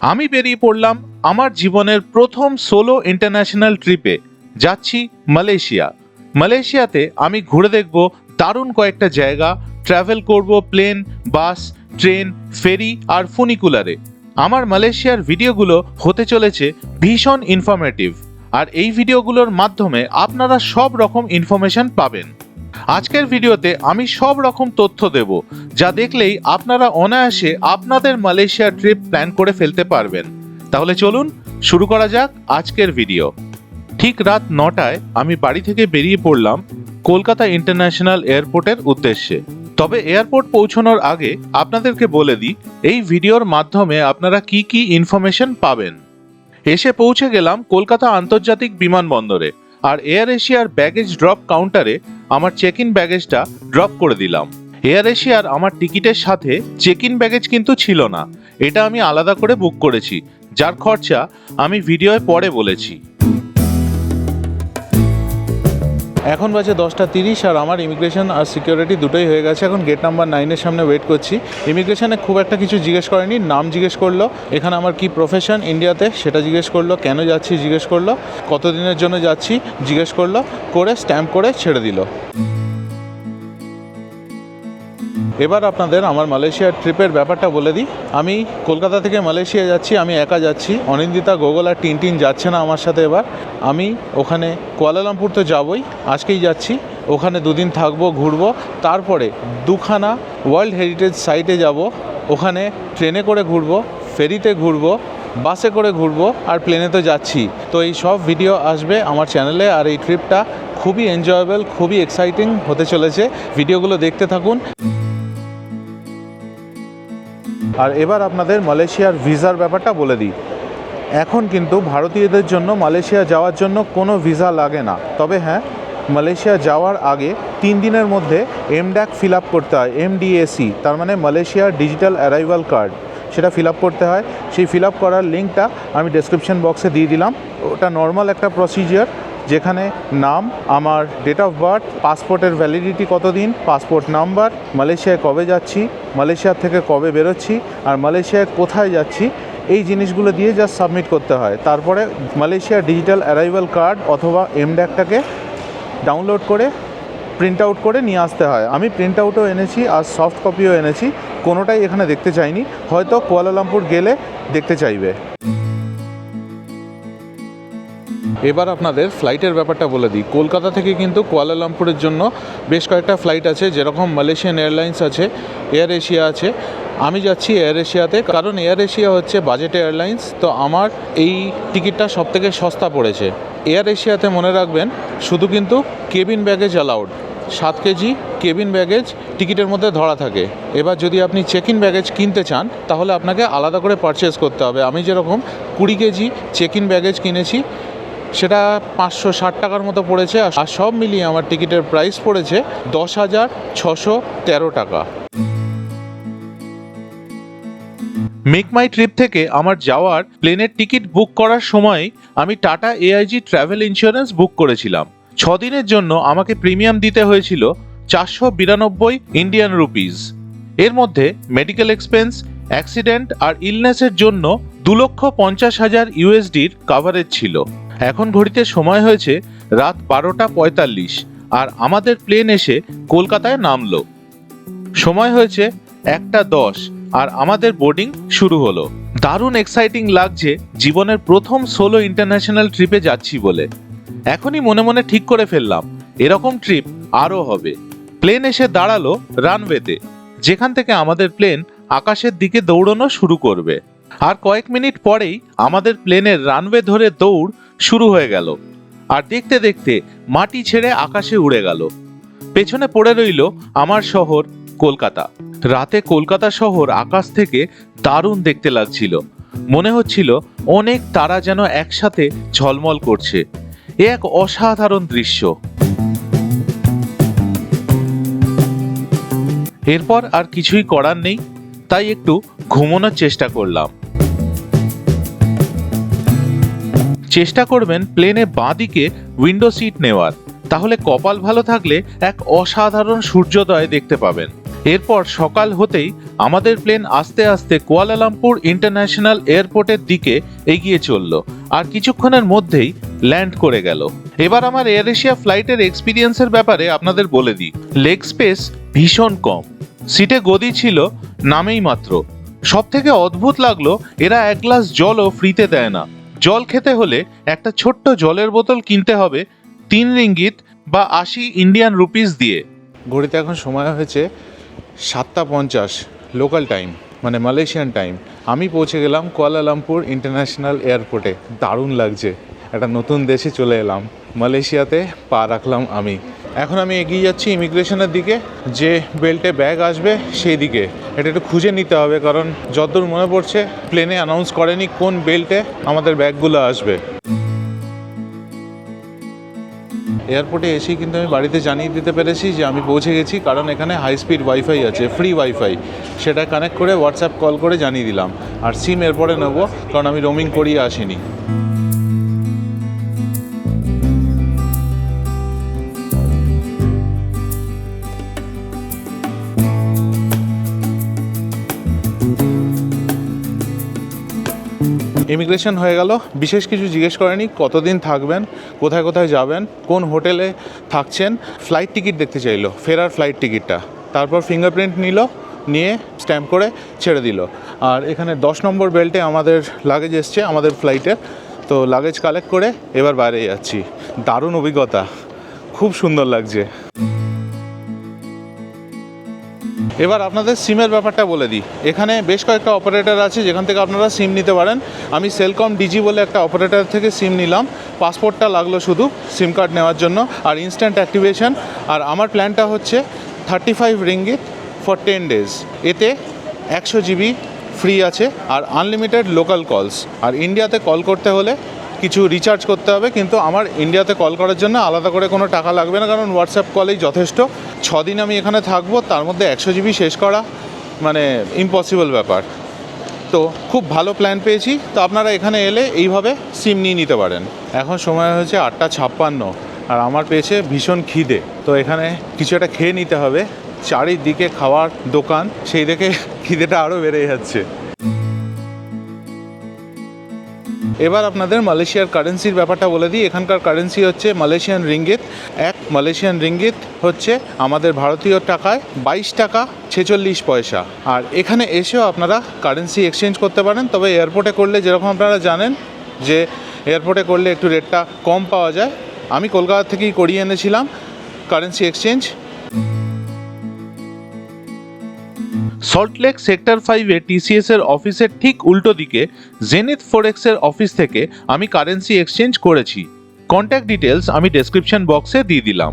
আমি বেরিয়ে পড়লাম আমার জীবনের প্রথম সোলো ইন্টারন্যাশনাল ট্রিপে। যাচ্ছি মালয়েশিয়া। মালয়েশিয়াতে আমি ঘুরে দেখব দারুণ কয়েকটা জায়গা, ট্রাভেল করব প্লেন, বাস, ট্রেন, ফেরি আর ফুনিকুলারে। আমার মালয়েশিয়ার ভিডিওগুলো হতে চলেছে ভীষণ ইনফরমেটিভ, আর এই ভিডিওগুলোর মাধ্যমে আপনারা সব রকম ইনফরমেশন পাবেন। আজকের ভিডিওতে আমি সব রকম তথ্য দেব, যা দেখলেই আপনারা অনায়াসে আপনাদের মালয়েশিয়া ট্রিপ প্ল্যান করে ফেলতে পারবেন। তাহলে চলুন শুরু করা যাক আজকের ভিডিও। ঠিক রাত 9টায় আমি বাড়ি থেকে বেরিয়ে পড়লাম কলকাতা ইন্টারন্যাশনাল এয়ারপোর্টের উদ্দেশ্যে। তবে এয়ারপোর্ট পৌঁছানোর আগে আপনাদেরকে বলে দিই এই ভিডিওর মাধ্যমে আপনারা কি কি ইনফরমেশন পাবেন। এসে পৌঁছে গেলাম কলকাতা আন্তর্জাতিক বিমানবন্দরে, আর এয়ার এশিয়ার ব্যাগেজ ড্রপ কাউন্টারে আমার চেক ইন ব্যাগেজটা ড্রপ করে দিলাম। এয়ার এশিয়ার আমার টিকিটের সাথে চেক ইন ব্যাগেজ কিন্তু ছিল না, এটা আমি আলাদা করে বুক করেছি, যার খরচা আমি ভিডিওয় পরে বলেছি। এখন বাজে 10টা 30 আর আমার ইমিগ্রেশন আর সিকিউরিটি দুটোই হয়ে গেছে। এখন গেট নাম্বার 9-এর সামনে ওয়েট করছি। ইমিগ্রেশনে খুব একটা কিছু জিজ্ঞেস করেনি, নাম জিজ্ঞেস করলো, এখানে আমার কি প্রফেশন ইন্ডিয়াতে সেটা জিজ্ঞেস করলো, কেন যাচ্ছি জিজ্ঞেস করলো, কতদিনের জন্য যাচ্ছি জিজ্ঞেস করলো, করে স্ট্যাম্প করে ছেড়ে দিল। এবার আপনাদের আমার মালয়েশিয়ার ট্রিপের ব্যাপারটা বলে দিই। আমি কলকাতা থেকে মালয়েশিয়া যাচ্ছি, আমি একা যাচ্ছি, অনিন্দিতা, গোগল আর টিনটিন যাচ্ছে না আমার সাথে। এবার আমি ওখানে কুয়ালালামপুর তো যাবই, আজকেই যাচ্ছি, ওখানে দুদিন থাকবো, ঘুরবো, তারপরে দুখানা ওয়ার্ল্ড হেরিটেজ সাইটে যাব, ওখানে ট্রেনে করে ঘুরবো, ফেরিতে ঘুরবো, বাসে করে ঘুরবো, আর প্লেনে তো যাচ্ছি। তো এই সব ভিডিও আসবে আমার চ্যানেলে, আর এই ট্রিপটা খুবই এনজয়েবল, খুবই এক্সাইটিং হতে চলেছে। ভিডিওগুলো দেখতে থাকুন। আর এবার আপনাদের মালয়েশিয়ার ভিসার ব্যাপারটা বলে দিই। এখন কিন্তু ভারতীয়দের জন্য মালয়েশিয়া যাওয়ার জন্য কোনো ভিসা লাগে না, তবে হ্যাঁ, মালয়েশিয়া যাওয়ার আগে 3 দিনের মধ্যে MDAC ফিল আপ করতে হয়। MDAC তার মানে মালয়েশিয়ার ডিজিটাল অ্যারাইভাল কার্ড, সেটা ফিল আপ করতে হয়। সেই ফিল আপ করার লিঙ্কটা আমি ডেসক্রিপশন বক্সে দিয়ে দিলাম। ওটা নর্মাল একটা প্রসিজিওর, যেখানে নাম, আমার ডেট অফ বার্থ, পাসপোর্টের ভ্যালিডিটি কতদিন, পাসপোর্ট নাম্বার, মালয়েশিয়ায় কবে যাচ্ছি, মালয়েশিয়া থেকে কবে বেরোচ্ছি, আর মালয়েশিয়ায় কোথায় যাচ্ছি, এই জিনিসগুলো দিয়ে জাস্ট সাবমিট করতে হয়। তারপরে মালয়েশিয়ার ডিজিটাল অ্যারাইভাল কার্ড অথবা MDACটাকে ডাউনলোড করে প্রিন্ট আউট করে নিয়ে আসতে হয়। আমি প্রিন্ট আউটও এনেছি আর সফট কপিও এনেছি, কোনোটাই এখানে দেখতে চাইনি, হয়তো কুয়ালালামপুর গেলে দেখতে চাইবে। এবার আপনাদের ফ্লাইটের ব্যাপারটা বলে দিই। কলকাতা থেকে কিন্তু কুয়ালালামপুরের জন্য বেশ কয়েকটা ফ্লাইট আছে, যেরকম মালয়েশিয়ান এয়ারলাইন্স আছে, এয়ার এশিয়া আছে। আমি যাচ্ছি এয়ার এশিয়াতে, কারণ এয়ার এশিয়া হচ্ছে বাজেট এয়ারলাইন্স, তো আমার এই টিকিটটা সবথেকে সস্তা পড়েছে। এয়ার এশিয়াতে মনে রাখবেন শুধু কিন্তু cabin baggage allowed, 7 KG cabin baggage টিকিটের মধ্যে ধরা থাকে। এবার যদি আপনি চেক ইন ব্যাগেজ কিনতে চান তাহলে আপনাকে আলাদা করে পারচেস করতে হবে। আমি যেরকম 20 কেজি চেক ইন ব্যাগেজ কিনেছি, সেটা 560 টাকার মতো পড়েছে, আর সব মিলিয়ে আমার টিকিটের প্রাইস পড়েছে 10,613 টাকা। মেক মাই ট্রিপ থেকে আমার যাওয়ার প্লেনের টিকিট বুক করার সময় আমি টাটা AIG ট্রাভেল ইন্স্যুরেন্স বুক করেছিলাম। 6 দিনের জন্য আমাকে প্রিমিয়াম দিতে হয়েছিল 492 ইন্ডিয়ান রুপিস। এর মধ্যে মেডিকেল এক্সপেন্স, অ্যাক্সিডেন্ট আর ইলনেসের জন্য 2,50,000 USDর কাভারেজ ছিল। এখন ঘড়িতে সময় হয়েছে রাত 12টা 45, আর আমাদের প্লেন এসে কলকাতায় নামলো। সময় হয়েছে 1টা 10, আর আমাদের বোর্ডিং শুরু হলো। দারুণ এক্সাইটিং লাগছে জীবনের প্রথম সোলো ইন্টারন্যাশনাল ট্রিপে যাচ্ছি বলে। এখনই মনে মনে ঠিক করে ফেললাম এরকম ট্রিপ আরও হবে। প্লেন এসে দাঁড়ালো রানওয়েতে, যেখান থেকে আমাদের প্লেন আকাশের দিকে দৌড়ানো শুরু করবে। আর কয়েক মিনিট পরেই আমাদের প্লেনের রানওয়ে ধরে দৌড় শুরু হয়ে গেল, আর দেখতে দেখতে মাটি ছেড়ে আকাশে উড়ে গেল। পেছনে পড়ে রইল আমার শহর কলকাতা। রাতে কলকাতা শহর আকাশ থেকে দারুণ দেখতে লাগছিল, মনে হচ্ছিল অনেক তারা যেন একসাথে ঝলমল করছে। এ এক অসাধারণ দৃশ্য। এরপর আর কিছুই করার নেই, তাই একটু ঘুমানোর চেষ্টা করলাম। চেষ্টা করবেন প্লেনে বাঁ দিকে উইন্ডো সিট নেওয়ার, তাহলে কপাল ভালো থাকলে এক অসাধারণ সূর্যোদয় দেখতে পাবেন। এরপর সকাল হতেই আমাদের প্লেন আস্তে আস্তে কুয়ালালামপুর ইন্টারন্যাশনাল এয়ারপোর্টের দিকে এগিয়ে চলল আর কিছুক্ষণের মধ্যেই ল্যান্ড করে গেল। এবার আমার এয়ার এশিয়া ফ্লাইটের এক্সপিরিয়েন্সের ব্যাপারে আপনাদের বলে দিই। লেগ স্পেস ভীষণ কম, সিটে গদি ছিল নামেই মাত্র। সব থেকে অদ্ভুত লাগলো এরা এক গ্লাস জলও ফ্রিতে দেয় না। জল খেতে হলে একটা ছোট্ট জলের বোতল কিনতে হবে 3 রিঙ্গিত বা 80 ইন্ডিয়ান রুপিস দিয়ে। ঘড়িতে এখন সময় হয়েছে 7:50 লোকাল টাইম, মানে মালয়েশিয়ান টাইম। আমি পৌঁছে গেলাম কুয়ালালামপুর ইন্টারন্যাশনাল এয়ারপোর্টে। দারুণ লাগছে, একটা নতুন দেশে চলে এলাম। মালয়েশিয়াতে পা রাখলাম আমি। এখন আমি এগিয়ে যাচ্ছি ইমিগ্রেশনের দিকে, যে বেল্টে ব্যাগ আসবে সেই দিকে। এটা একটু খুঁজে নিতে হবে, কারণ যতদূর মনে পড়ছে প্লেনে অ্যানাউন্স করেনি কোন বেল্টে আমাদের ব্যাগগুলো আসবে। এয়ারপোর্টে এসেই কিন্তু আমি বাড়িতে জানিয়ে দিতে পেরেছি যে আমি পৌঁছে গেছি, কারণ এখানে হাই স্পিড ওয়াইফাই আছে, ফ্রি ওয়াইফাই। সেটা কানেক্ট করে হোয়াটসঅ্যাপ কল করে জানিয়ে দিলাম। আর সিম এরপরে নেবো, কারণ আমি রোমিং করিয়ে আসিনি। ইমিগ্রেশন হয়ে গেল, বিশেষ কিছু জিজ্ঞেস করেনি। কতদিন থাকবেন, কোথায় কোথায় যাবেন, কোন হোটেলে থাকছেন, ফ্লাইট টিকিট দেখতে চাইলো, ফেরার ফ্লাইট টিকিটটা। তারপর ফিঙ্গারপ্রিন্ট নিল, নিয়ে স্ট্যাম্প করে ছেড়ে দিল। আর এখানে 10 নম্বর বেল্টে আমাদের লাগেজ এসছে আমাদের ফ্লাইটের। তো লাগেজ কালেক্ট করে এবার বাইরে যাচ্ছি। দারুণ অভিজ্ঞতা, খুব সুন্দর লাগছে। এবার আপনাদের সিমের ব্যাপারটা বলে দিই। এখানে বেশ কয়েকটা অপারেটর আছে যেখান থেকে আপনারা সিম নিতে পারেন। আমি সেলকম ডিজি বলে একটা অপারেটর থেকে সিম নিলাম। পাসপোর্টটা লাগলো শুধু সিম কার্ড নেওয়ার জন্য, আর ইনস্ট্যান্ট অ্যাক্টিভেশন। আর আমার প্ল্যানটা হচ্ছে 35 রিঙ্গিত ফর 10 ডেজ। এতে 100 জিবি ফ্রি আছে আর আনলিমিটেড লোকাল কলস। আর ইন্ডিয়াতে কল করতে হলে কিছু রিচার্জ করতে হবে, কিন্তু আমার ইন্ডিয়াতে কল করার জন্য আলাদা করে কোনো টাকা লাগবে না, কারণ হোয়াটসঅ্যাপ কলেই যথেষ্ট। 6 দিন আমি এখানে থাকবো, তার মধ্যে 100 জিবি শেষ করা মানে ইম্পসিবল ব্যাপার। তো খুব ভালো প্ল্যান পেয়েছি। তো আপনারা এখানে এলে এইভাবে সিম নিয়ে নিতে পারেন। এখন সময় হয়েছে 8:56 আর আমার পেয়েছে ভীষণ খিদে। তো এখানে কিছু একটা খেয়ে নিতে হবে। চারিদিকে খাওয়ার দোকান, সেই দেখে খিদেটা আরও বেড়ে যাচ্ছে। এবার আপনাদের মালয়েশিয়ার কারেন্সির ব্যাপারটা বলে দিই। এখানকার কারেন্সি হচ্ছে মালয়েশিয়ান রিঙ্গিত। 1 মালয়েশিয়ান রিঙ্গিত হচ্ছে আমাদের ভারতীয় টাকায় 22 টাকা 46 পয়সা। আর এখানে এসেও আপনারা কারেন্সি এক্সচেঞ্জ করতে পারেন, তবে এয়ারপোর্টে করলে যেরকম আপনারা জানেন যে এয়ারপোর্টে করলে একটু রেটটা কম পাওয়া যায়। আমি কলকাতা থেকেই করিয়ে এনেছিলাম কারেন্সি এক্সচেঞ্জ। সল্টলেক সেক্টর 5-এ টিসিএস এর অফিসের ঠিক উল্টো দিকে জেনিথ ফরেক্স এর অফিস থেকে আমি কারেন্সি এক্সচেঞ্জ করেছি। কন্ট্যাক্ট ডিটেলস আমি ডেসক্রিপশন বক্সে দিয়ে দিলাম।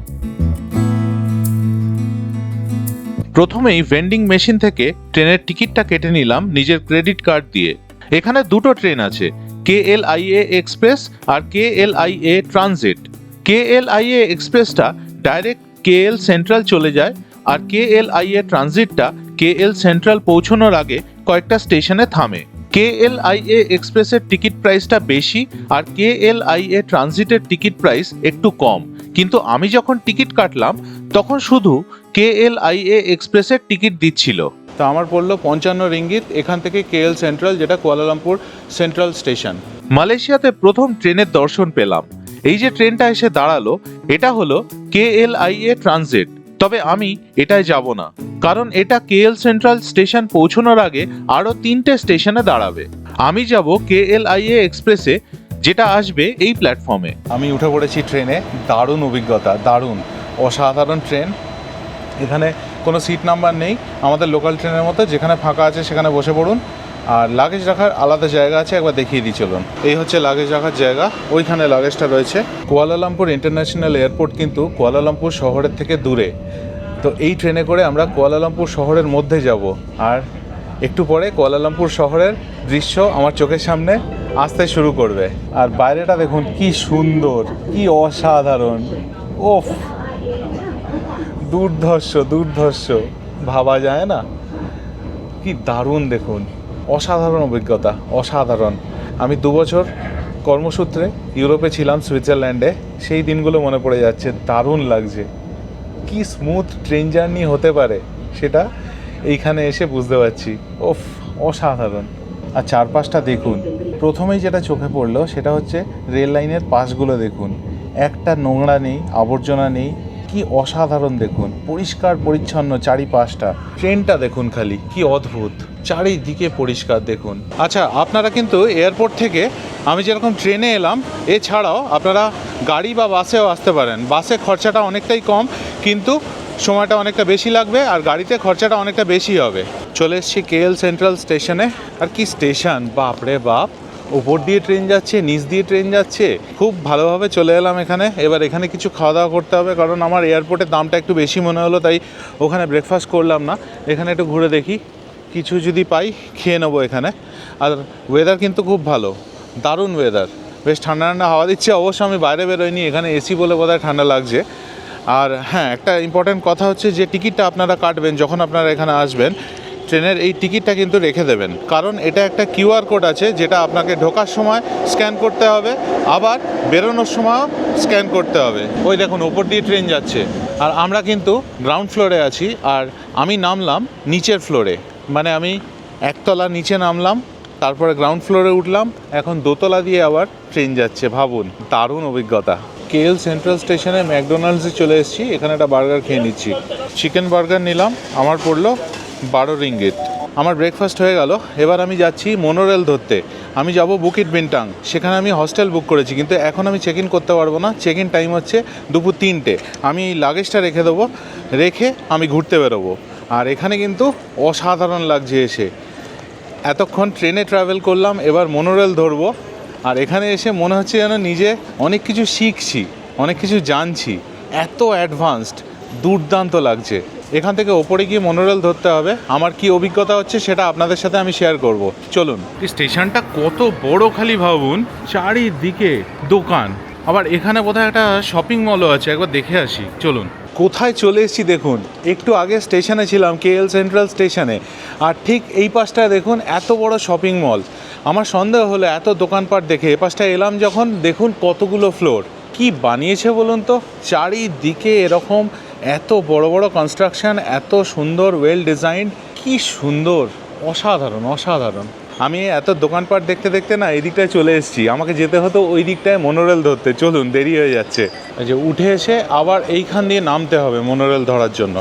প্রথমেই ভেন্ডিং মেশিন থেকে ট্রেনের টিকিটটা কেটে নিলাম নিজের ক্রেডিট কার্ড দিয়ে। এখানে দুটো ট্রেন আছে, KLIA এক্সপ্রেস আর KLIA ট্রানজিট। KLIA এক্সপ্রেসটা ডাইরেক্ট KL সেন্ট্রাল চলে যায়, আর KLIA ট্রানজিটটা KL সেন্ট্রাল পৌঁছানোর আগে কয়েকটা স্টেশনে থামে। KLIA এক্সপ্রেসের টিকিট প্রাইসটা বেশি আর KLIA ট্রানজিটের টিকিট প্রাইস একটু কম, কিন্তু আমি যখন টিকিট কাটলাম তখন শুধু KLIA এক্সপ্রেসের টিকিট দিচ্ছিল। তো আমার পড়লো 55 রিঙ্গিত এখান থেকে KL সেন্ট্রাল, যেটা কুয়ালালামপুর সেন্ট্রাল স্টেশন। মালয়েশিয়াতে প্রথম ট্রেনের দর্শন পেলাম। এই যে ট্রেনটা এসে দাঁড়ালো, এটা হলো KLIA ট্রানজিট। তবে আমি এটায় যাব না, কারণ এটা KL সেন্ট্রাল স্টেশন পৌঁছানোর আগে আরও 3টে স্টেশনে দাঁড়াবে। আমি যাব KLIA এক্সপ্রেসে, যেটা আসবে এই প্ল্যাটফর্মে। আমি উঠে পড়েছি ট্রেনে। দারুণ অভিজ্ঞতা, দারুণ অসাধারণ ট্রেন। এখানে কোনো সিট নাম্বার নেই, আমাদের লোকাল ট্রেনের মতো যেখানে ফাঁকা আছে সেখানে বসে পড়ুন। আর লাগেজ রাখার আলাদা জায়গা আছে, একবার দেখিয়ে দিই চলুন। এই হচ্ছে লাগেজ রাখার জায়গা, ওইখানে লাগেজটা রয়েছে। কুয়ালালামপুর ইন্টারন্যাশনাল এয়ারপোর্ট কিন্তু কুয়ালালামপুর শহরের থেকে দূরে। তো এই ট্রেনে করে আমরা কুয়ালালামপুর শহরের মধ্যে যাব, আর একটু পরে কুয়ালালামপুর শহরের দৃশ্য আমার চোখের সামনে আসতে শুরু করবে। আর বাইরেটা দেখুন কি সুন্দর, কি অসাধারণ, ওফ, দুর্ধর্ষ দুর্ধর্ষ, ভাবা যায় না, কি দারুণ দেখুন, অসাধারণ অভিজ্ঞতা, অসাধারণ। আমি 2 বছর কর্মসূত্রে ইউরোপে ছিলাম, সুইজারল্যান্ডে। সেই দিনগুলো মনে পড়ে যাচ্ছে, দারুণ লাগছে। কি স্মুথ ট্রেন জার্নি হতে পারে সেটা এইখানে এসে বুঝতে পারছি। ওফ, অসাধারণ। আর চারপাশটা দেখুন। প্রথমেই যেটা চোখে পড়লো সেটা হচ্ছে রেল লাইনের পাশগুলো দেখুন, একটা নোংরা নেই, আবর্জনা নেই, কি অসাধারণ দেখুন, পরিষ্কার পরিচ্ছন্ন চারিপাশটা। ট্রেনটা দেখুন খালি, কি অদ্ভুত, চারিদিকে পরিষ্কার দেখুন। আচ্ছা, আপনারা কিন্তু এয়ারপোর্ট থেকে আমি যেরকম ট্রেনে এলাম, এছাড়াও আপনারা গাড়ি বা বাসেও আসতে পারেন। বাসে খরচাটা অনেকটাই কম, কিন্তু সময়টা অনেকটা বেশি লাগবে, আর গাড়িতে খরচাটা অনেকটা বেশি হবে। চলে এসেছি কেএল সেন্ট্রাল স্টেশনে। আর কি স্টেশন, বাপরে বাপ! উপর দিয়ে ট্রেন যাচ্ছে, নিচ দিয়ে ট্রেন যাচ্ছে, খুব ভালোভাবে চলে এলাম এখানে। এবার এখানে কিছু খাওয়া দাওয়া করতে হবে, কারণ আমার এয়ারপোর্টের দামটা একটু বেশি মনে হলো, তাই ওখানে ব্রেকফাস্ট করলাম না। এখানে একটু ঘুরে দেখি, কিছু যদি পাই খেয়ে নেবো এখানে। আর ওয়েদার কিন্তু খুব ভালো, দারুণ ওয়েদার, বেশ ঠান্ডা ঠান্ডা হাওয়া দিচ্ছে। অবশ্য আমি বাইরে বেরোয়নি, এখানে এসি বলে বোধহয় ঠান্ডা লাগছে। আর হ্যাঁ, একটা ইম্পর্ট্যান্ট কথা হচ্ছে যে টিকিটটা আপনারা কাটবেন যখন আপনারা এখানে আসবেন, ট্রেনের এই টিকিটটা কিন্তু রেখে দেবেন, কারণ এটা একটা কিউআর কোড আছে যেটা আপনাকে ঢোকার সময় স্ক্যান করতে হবে, আবার বেরোনোর সময়ও স্ক্যান করতে হবে। ওই দেখুন ওপর দিয়ে ট্রেন যাচ্ছে, আর আমরা কিন্তু গ্রাউন্ড ফ্লোরে আছি, আর আমি নামলাম নিচের ফ্লোরে। মানে আমি একতলা নিচে নামলাম, তারপরে গ্রাউন্ড ফ্লোরে উঠলাম, এখন দোতলা দিয়ে আবার ট্রেন যাচ্ছে। ভাবুন, দারুণ অভিজ্ঞতা। কেএল সেন্ট্রাল স্টেশনে ম্যাকডোনাল্ডসে চলে এসেছি, এখানে একটা বার্গার খেয়ে নিচ্ছি। চিকেন বার্গার নিলাম, আমার পড়লো 12 রিঙ্গিত। আমার ব্রেকফাস্ট হয়ে গেল। এবার আমি যাচ্ছি মোনোরেল ধরতে। আমি যাব বুকিট বিনটাং, সেখানে আমি হস্টেল বুক করেছি, কিন্তু এখন আমি চেক ইন করতে পারবো না। চেক ইন টাইম হচ্ছে দুপুর 3টে। আমি লাগেজটা রেখে দেবো, রেখে আমি ঘুরতে বেরোবো। আর এখানে কিন্তু অসাধারণ লাগছে এসে। এতক্ষণ ট্রেনে ট্রাভেল করলাম, এবার মোনোরেল ধরবো। আর এখানে এসে মনে হচ্ছে যেন নিজে অনেক কিছু শিখছি, অনেক কিছু জানছি। এত অ্যাডভান্সড, দুর্দান্ত লাগছে। এখান থেকে ওপরে গিয়ে মোনোরেল ধরতে হবে। আমার কি অভিজ্ঞতা হচ্ছে সেটা আপনাদের সাথে আমি শেয়ার করব। চলুন। স্টেশনটা কত বড় খালি ভাবুন, চারিদিকে দোকান, আবার এখানে বোধহয় একটা শপিং মলও আছে, একবার দেখে আসি। চলুন। কোথায় চলে এসেছি দেখুন, একটু আগে স্টেশনে ছিলাম, কেএল সেন্ট্রাল স্টেশনে, আর ঠিক এই পাশটায় দেখুন এত বড় শপিং মল। আমার সন্দেহ হলো এত দোকানপাট দেখে। এ পাশটায় এলাম যখন, দেখুন কতগুলো ফ্লোর, কি বানিয়েছে বলুন তো, চারিদিকে এরকম এত বড় বড় কনস্ট্রাকশন, এত সুন্দর, ওয়েল ডিজাইন, কি সুন্দর, অসাধারণ অসাধারণ। আমি এত দোকানপাট দেখতে দেখতে না এই দিকটায় চলে এসেছি, আমাকে যেতে হতো ওই দিকটায় মোনোরেল ধরতে। চলুন, দেরি হয়ে যাচ্ছে। এই যে উঠে এসে আবার এইখান দিয়ে নামতে হবে মোনোরেল ধরার জন্য।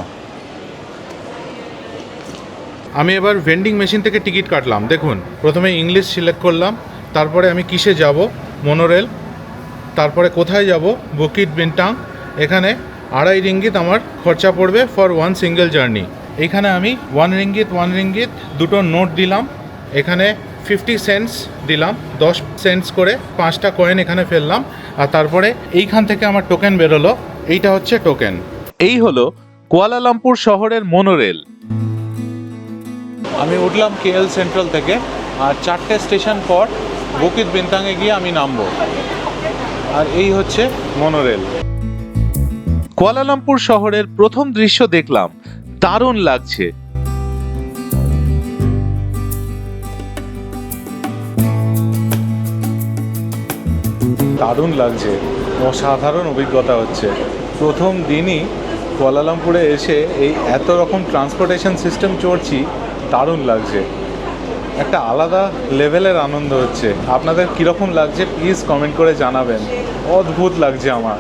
আমি এবার ভেন্ডিং মেশিন থেকে টিকিট কাটলাম। দেখুন, প্রথমে ইংলিশ সিলেক্ট করলাম, তারপরে আমি কিসে যাব, মোনোরেল, তারপরে কোথায় যাব, বুকিট বিনটাং। এখানে 2.5 রিঙ্গিত আমার খরচা পড়বে ফর ওয়ান সিঙ্গেল জার্নি। এইখানে আমি 1 রিঙ্গিত দুটো নোট দিলাম, এখানে 50 সেন্টস দিলাম, 10 সেন্টস করে 5টা কয়েন এখানে ফেললাম। আর তারপরে এইখান থেকে আমার টোকেন বেরোলো, এইটা হচ্ছে টোকেন। এই হলো কুয়ালালামপুর শহরের মোনোরেল। আমি উঠলাম কেএল সেন্ট্রাল থেকে, আর 4টে স্টেশন পর বুকিট বিনটাংয়ে গিয়ে আমি নামবো। আর এই হচ্ছে মোনোরেল। কুয়ালালামপুর শহরের প্রথম দৃশ্য দেখলাম, দারুণ লাগছে। দারুণ লাগছে, অসাধারণ অভিজ্ঞতা হচ্ছে। প্রথম দিনই কুয়ালালামপুরে এসে এই এত রকম ট্রান্সপোর্টেশন সিস্টেম চড়ছি, দারুণ লাগছে। একটা আলাদা লেভেলের আনন্দ হচ্ছে। আপনাদের কীরকম লাগছে প্লিজ কমেন্ট করে জানাবেন। অদ্ভুত লাগছে আমার।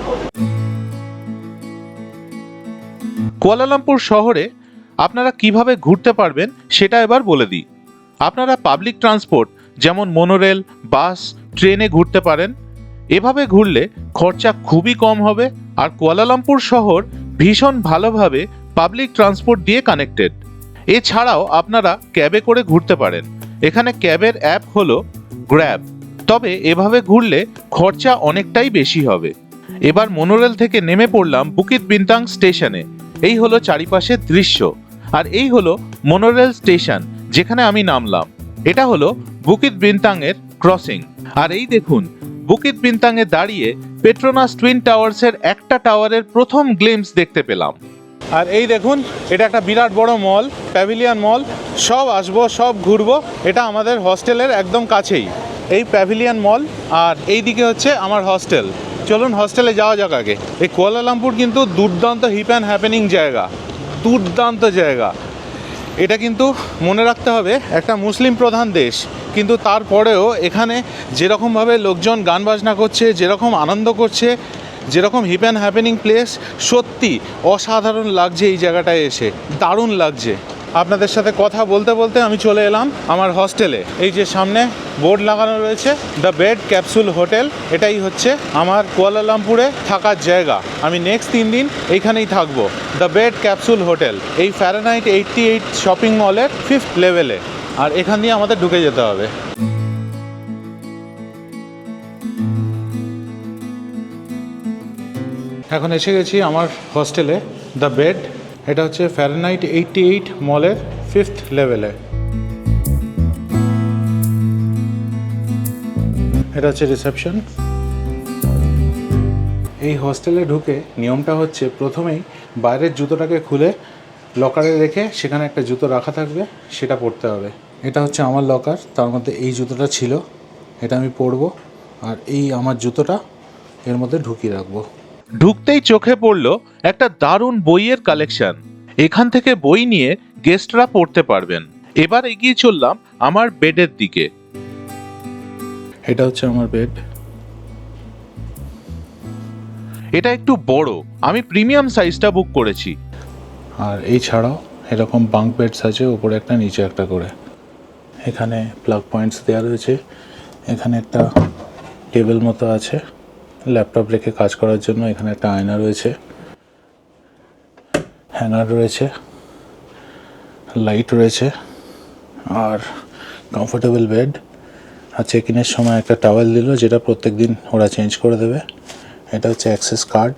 কুয়ালালামপুর শহরে আপনারা কিভাবে ঘুরতে পারবেন সেটা এবার বলে দিই। আপনারা পাবলিক ট্রান্সপোর্ট যেমন মোনোরেল, বাস, ট্রেনে ঘুরতে পারেন। এভাবে ঘুরলে খরচা খুবই কম হবে, আর কুয়ালালামপুর শহর ভীষণ ভালোভাবে পাবলিক ট্রান্সপোর্ট দিয়ে কানেক্টেড। এছাড়াও আপনারা ক্যাবে করে ঘুরতে পারেন। এখানে ক্যাবের অ্যাপ হলো গ্র্যাব, তবে এভাবে ঘুরলে খরচা অনেকটাই বেশি হবে। এবার মোনোরেল থেকে নেমে পড়লাম বুকিট বিনটাং স্টেশনে। এই হলো চারিপাশের দৃশ্য, আর এই হলো মোনোরেল স্টেশন যেখানে আমি নামলাম। এটা হলো বুকিট বিনটাং এর ক্রসিং। আর এই দেখুন, বুকিট বিনটাংয়ে দাঁড়িয়ে পেট্রোনাস টুইন টাওয়ার্সের একটা টাওয়ারের প্রথম গ্লিম্পস দেখতে পেলাম। আর এই দেখুন, এটা একটা বিরাট বড় মল, প্যাভিলিয়ন মল। সব আসবো, সব ঘুরবো। এটা আমাদের হস্টেলের একদম কাছেই এই প্যাভিলিয়ন মল, আর এই দিকে হচ্ছে আমার হস্টেল। চলুন হস্টেলে যাওয়া যাক আগে। এই কুয়ালালামপুর কিন্তু দুর্দান্ত হিপ অ্যান্ড হ্যাপেনিং জায়গা। দুর্দান্ত জায়গা। এটা কিন্তু মনে রাখতে হবে একটা মুসলিম প্রধান দেশ, কিন্তু তারপরেও এখানে যেরকমভাবে লোকজন গান বাজনা করছে, যেরকম আনন্দ করছে, যেরকম হিপ অ্যান্ড হ্যাপেনিং প্লেস, সত্যি অসাধারণ লাগছে এই জায়গাটায় এসে, দারুণ লাগছে। আপনাদের সাথে কথা বলতে বলতে আমি চলে এলাম আমার হস্টেলে। এই যে সামনে বোর্ড লাগানো রয়েছে দ্য বেড ক্যাপসুল হোটেল, এটাই হচ্ছে আমার কুয়ালালামপুরে থাকার জায়গা। আমি নেক্সট 3 দিন এইখানেই থাকবো, দ্য বেড ক্যাপসুল হোটেল, এই ফ্যারানাইট 88 শপিং মলের 5th লেভেলে। আর এখান দিয়ে আমাদের ঢুকে যেতে হবে। এখন এসে গেছি আমার হস্টেলে, দ্য বেড। এটা হচ্ছে ফ্যারানাইট 88 মলের 5th লেভেলে। এটা হচ্ছে রিসেপশন। এই হস্টেলে ঢুকে নিয়মটা হচ্ছে প্রথমেই বাইরের জুতোটাকে খুলে লকারে রেখে সেখানে একটা জুতো রাখা থাকবে, সেটা পরতে হবে। এটা হচ্ছে আমার লকার, তার মধ্যে এই জুতোটা ছিল, এটা আমি পরবো। আর এই আমার জুতোটা এর মধ্যে ঢুকিয়ে রাখবো। ঢুকতেই চোখে পড়লো একটা দারুণ বইয়ের কালেকশন। এখান থেকে বই নিয়ে গেস্টরা পড়তে পারবেন। এবার এগিয়ে চললাম আমার বেডের দিকে। এটা হচ্ছে আমার বেড। এটা একটু বড়, আমি প্রিমিয়াম সাইজটা বুক করেছি। আর এই ছাড়াও এরকম বাঙ্ক বেডস আছে, উপরে একটা নিচে একটা করে। এখানে প্লাগ পয়েন্টস দেওয়া রয়েছে। এখানে একটা টেবিল মতো আছে ল্যাপটপ রেখে কাজ করার জন্য। এখানে একটা আয়না রয়েছে, হ্যাঙ্গার রয়েছে, লাইট রয়েছে, আর কমফোর্টেবল বেড। আর চেক ইনের সময় একটা টাওয়েল দিল, যেটা প্রত্যেক দিন ওরা চেঞ্জ করে দেবে। এটা হচ্ছে অ্যাক্সেস কার্ড,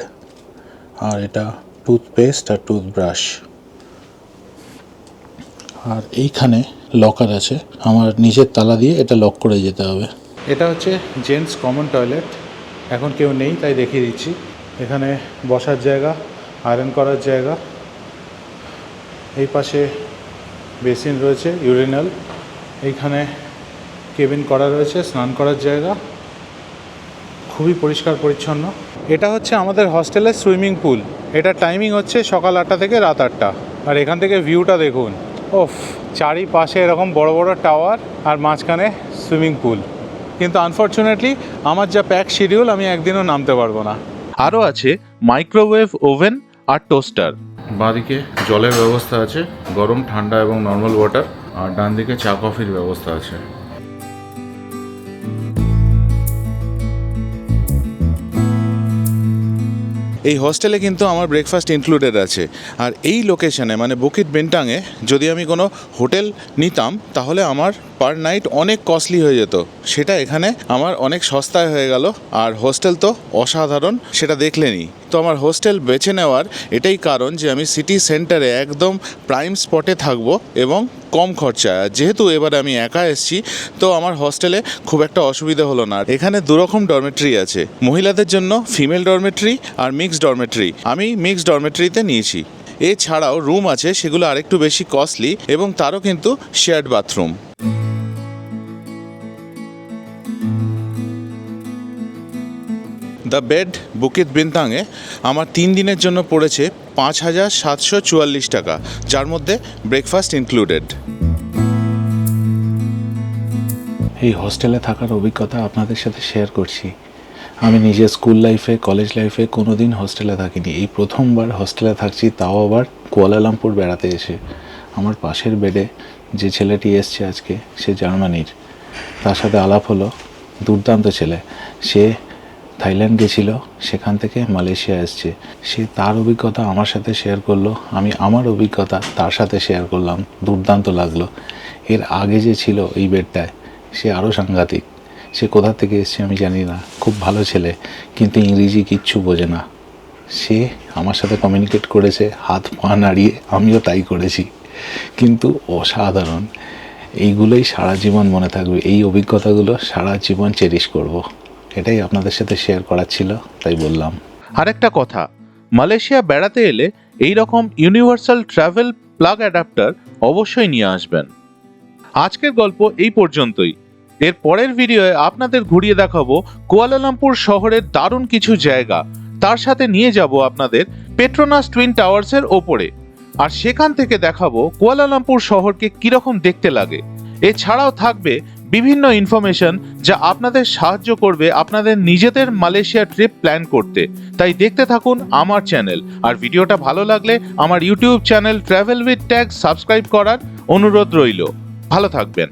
আর এটা টুথপেস্ট আর টুথব্রাশ। আর এইখানে লকার আছে, আমার নিজের তালা দিয়ে এটা লক করে যেতে হবে। এটা হচ্ছে জেন্টস কমন টয়লেট। এখন কেউ নেই তাই দেখিয়ে দিচ্ছি। এখানে বসার জায়গা, আয়রন করার জায়গা, এই পাশে বেসিন রয়েছে, ইউরিনাল। এইখানে কেবিন করা রয়েছে, স্নান করার জায়গা, খুবই পরিষ্কার পরিচ্ছন্ন। এটা হচ্ছে আমাদের হস্টেলের সুইমিং পুল। এটা টাইমিং হচ্ছে সকাল 8টা থেকে রাত 8টা। আর এখান থেকে ভিউটা দেখুন, ওফ, চারিপাশে এরকম বড় বড় টাওয়ার আর মাঝখানে সুইমিং পুল। কিন্তু আনফর্চুনেটলি আমার যা প্যাক শিডিউল, আমি একদিনও নামতে পারবো না। আরও আছে মাইক্রোওয়েভ ওভেন আর টোস্টার। বাঁদিকে জলের ব্যবস্থা আছে, গরম, ঠান্ডা এবং নর্মাল ওয়াটার। আর ডান দিকে চা কফির ব্যবস্থা আছে। এই হস্টেলে কিন্তু আমার ব্রেকফাস্ট ইনক্লুডেড আছে। আর এই লোকেশনে মানে বুকিট বেন্টাঙে যদি আমি কোনো হোটেল নিতাম তাহলে আমার পার নাইট অনেক কস্টলি হয়ে যেত, সেটা এখানে আমার অনেক সস্তায় হয়ে গেল। আর হোস্টেল তো অসাধারণ, সেটা দেখলেনই। তো আমার হোস্টেল বেছে নেওয়ার এটাই কারণ যে আমি সিটি সেন্টারে একদম প্রাইম স্পটে থাকবো এবং কম খরচায়। যেহেতু এবার আমি একা এসেছি, তো আমার হোস্টেলে খুব একটা অসুবিধা হলো না। এখানে 2 রকম ডরমেটরি আছে, মহিলাদের জন্য ফিমেল ডরমেটরি আর মিক্সড ডরমেটরি। আমি মিক্সড ডরমেটরিতে নিয়েছি। এছাড়াও রুম আছে, সেগুলো আরেকটু বেশি কস্টলি এবং তারও কিন্তু শেয়ার্ড বাথরুম। দ্য বেড বুকিট বিন্তাঙে আমার 3 দিনের জন্য পড়েছে 5,744 টাকা, যার মধ্যে ব্রেকফাস্ট ইনক্লুডেড। এই হোস্টেলে থাকার অভিজ্ঞতা আপনাদের সাথে শেয়ার করছি। আমি নিজে স্কুল লাইফে, কলেজ লাইফে কোনো দিন হোস্টেলে থাকিনি। এই প্রথমবার হোস্টেলে থাকছি, তাও আবার কুয়ালালামপুর বেড়াতে এসে। আমার পাশের বেডে যে ছেলেটি এসছে আজকে, সে জার্মানির। তার সাথে আলাপ হলো, দুর্দান্ত ছেলে। সে থাইল্যান্ড গেছিল, সেখান থেকে মালয়েশিয়া এসছে। সে তার অভিজ্ঞতা আমার সাথে শেয়ার করলো, আমি আমার অভিজ্ঞতা তার সাথে শেয়ার করলাম। দুর্দান্ত লাগলো। এর আগে যে ছিল এই বেডটায়, সে আরও সাংঘাতিক। সে কোথা থেকে এসছে আমি জানি না, খুব ভালো ছেলে, কিন্তু ইংরেজি কিচ্ছু বোঝে না। সে আমার সাথে কমিউনিকেট করেছে, হাত পা নাড়িয়ে, আমিও তাই করেছি। কিন্তু অসাধারণ। এইগুলোই সারা জীবন মনে থাকবে, এই অভিজ্ঞতাগুলো সারা জীবন চেরিশ করব। এটাই আপনাদের সাথে শেয়ার করার ছিল, তাই বললাম। আরেকটা কথা, মালয়েশিয়া বেড়াতে এলে এই রকম ইউনিভার্সাল ট্রাভেল প্লাগ অ্যাডাপ্টার অবশ্যই নিয়ে আসবেন। আজকের গল্প এই পর্যন্তই। এর পরের ভিডিওয়ে আপনাদের ঘুরিয়ে দেখাবো কুয়ালালামপুর শহরের দারুণ কিছু জায়গা। তার সাথে নিয়ে যাব আপনাদের পেট্রোনাস টুইন টাওয়ার্সের ওপরে। আর সেখান থেকে দেখাবো কুয়ালালামপুর শহরকে কিরকম দেখতে লাগে। এছাড়াও থাকবে বিভিন্ন ইনফরমেশন যা আপনাদের সাহায্য করবে আপনাদের নিজেদের মালয়েশিয়া ট্রিপ প্ল্যান করতে। তাই দেখতে থাকুন আমার চ্যানেল, আর ভিডিওটা ভালো লাগলে আমার YouTube channel travel with tag subscribe করার অনুরোধ রইল। ভালো থাকবেন।